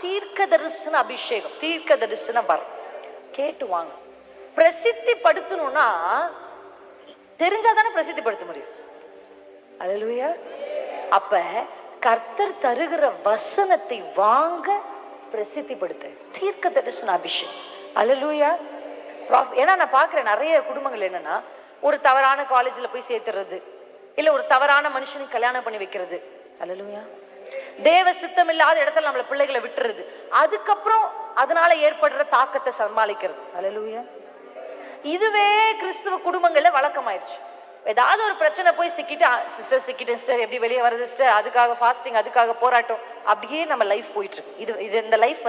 தீர்க்க தரிசன அபிஷேகம், தீர்க்க தரிசன வரம் கேட்டு வாங்க. பிரசித்தி படுத்தணும்னா தெரிஞ்சாதானே பிரசித்தி படுத்த முடியும். அல்லேலூயா. அப்ப கர்த்தர் தருகிற வசனத்தை வாங்க பிரசித்தி படுத்த தீர்க்க தரிசன அபிஷேகம். அல்லேலூயா. ஏன்னா நான் பாக்குறேன் நிறைய குடும்பங்கள் என்னன்னா, ஒரு தவறான காலேஜ்ல போய் சேர்த்துறது, இல்ல ஒரு தவறான மனுஷனுக்கு கல்யாணம் பண்ணி வைக்கிறது. அல்லேலூயா. தேவ சித்தம் இல்லாத இடத்துல நம்மள பிள்ளைகளை விட்டுறது, அதுக்கப்புறம் அதனால ஏற்படுற தாக்கத்தை சமாளிக்கிறது. அல்லேலூயா. இதுவே கிறிஸ்துவ குடும்பங்கள்ல வழக்கமாயிருச்சு. ஏதாவது ஒரு பிரச்சனை போய் சிக்கிட்டு, சிஸ்டர் சிக்கிட்டேன் சிஸ்டர், எப்படி வெளியே வருது சிஸ்டர், அதுக்காக ஃபாஸ்டிங், அதுக்காக போராட்டம், அப்படியே நம்ம லைஃப் போயிட்டு இருக்கு. இது இந்த லைஃப்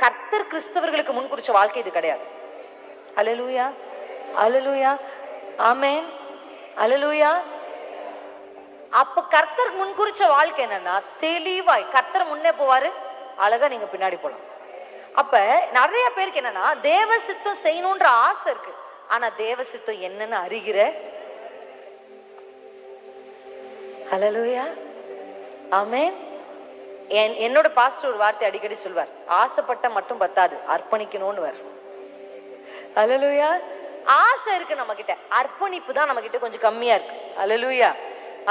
கர்த்தர் கிறிஸ்தவர்களுக்கு முன்குறிச்ச வாழ்க்கை இது கிடையாது. அல்லேலூயா. அல்லேலூயா. ஆமென். அல்லேலூயா. அப்ப கர்த்தர் முன்குறிச்ச வாழ்க்கை என்னன்னா, தெளிவாய் கர்த்தர் முன்னே போவாரு, அழகா நீங்க பின்னாடி போலாம். அப்ப நிறைய பேருக்கு என்னன்னா, தேவ சித்தம் செய்யணும்ன்ற ஆசை இருக்கு, ஆனா தேவ சித்தம் என்னன்னு அறிகிற. அல்லேலூயா. ஆமென். என்னோட பாஸ்டர் ஒரு வார்த்தை அடிக்கடி சொல்வார், ஆசைப்பட்ட மட்டும் பத்தாது, அர்ப்பணிக்கணும்னு வரும். அல்லேலூயா. ஆசை இருக்கு நம்ம கிட்ட, அர்ப்பணிப்பு தான் நம்ம கிட்ட கொஞ்சம் கம்மியா இருக்கு. அல்லேலூயா.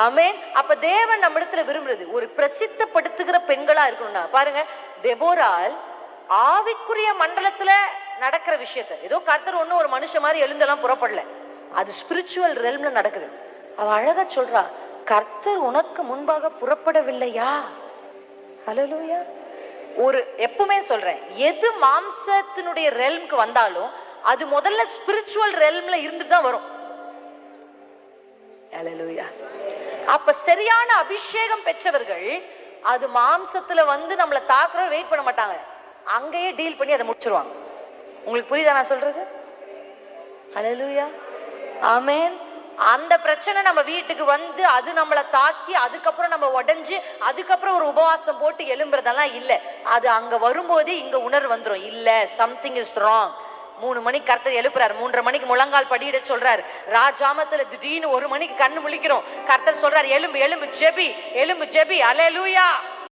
ஆமென். அப்ப தேவன் நம்ம இடத்துல விரும்புறது ஒரு பிரசித்தப்படுத்துகிற பெண்களா இருக்கணும்னா, பாருங்க, தெபோரால் ஆவிக்குரிய மண்டலத்துல நடக்கிற விஷயத்த, ஏதோ கர்த்தர் ஒன்னும் ஒரு மனுஷன் மாதிரி எழுந்தெல்லாம் புறப்படல, அது ஸ்பிரிச்சுவல் ரெல்ம்ல நடக்குது. அவ அழகா சொல்றா, கர்த்தர் உனக்கு முன்பாக புறப்படவில்லையா? அல்லேலூயா. ஒரு எப்பவுமே சொல்றேன், எது மாம்சத்தினுடைய ரெல்ம்க்கு வந்தாலும் அது முதல்ல ஸ்பிரிச்சுவல் ரெல்ம்ல இருந்துட்டு தான் வரும். அல்லேலூயா. அப்ப சரியான அபிஷேகம் பெற்றவர்கள் அது மாம்சத்துல நம்மளை தாக்குற வெயிட் பண்ண மாட்டாங்க, அங்கேயே டீல் பண்ணி அதை முடிச்சிருவாங்க. உங்களுக்கு புரியுதா நான் சொல்றது? அல்லேலூயா. ஆமென். அந்த பிரச்சனை நம்ம வீட்டுக்கு அது நம்மளை தாக்கி, அதுக்கப்புறம் நம்ம உடைஞ்சு, அதுக்கப்புறம் ஒரு உபவாசம் போட்டு எழும்புறதெல்லாம் இல்ல. அது அங்க வரும்போதே இங்க உணர்வு வந்துடும், இல்ல சம்திங் இஸ் ராங். 3 மணிக்கு கர்த்தர் எழுப்புறாரு, 3:30 மணிக்கு முழங்கால் படியிட சொல்றாரு, ராஜாமத்துல திடீர்னு 1 மணிக்கு கண்ணு முழிக்கிறோம், கர்த்தர் சொல்றாரு, எலும்பு எலும்பு ஜெபி, எலும்பு ஜெபி. அல்லேலூயா.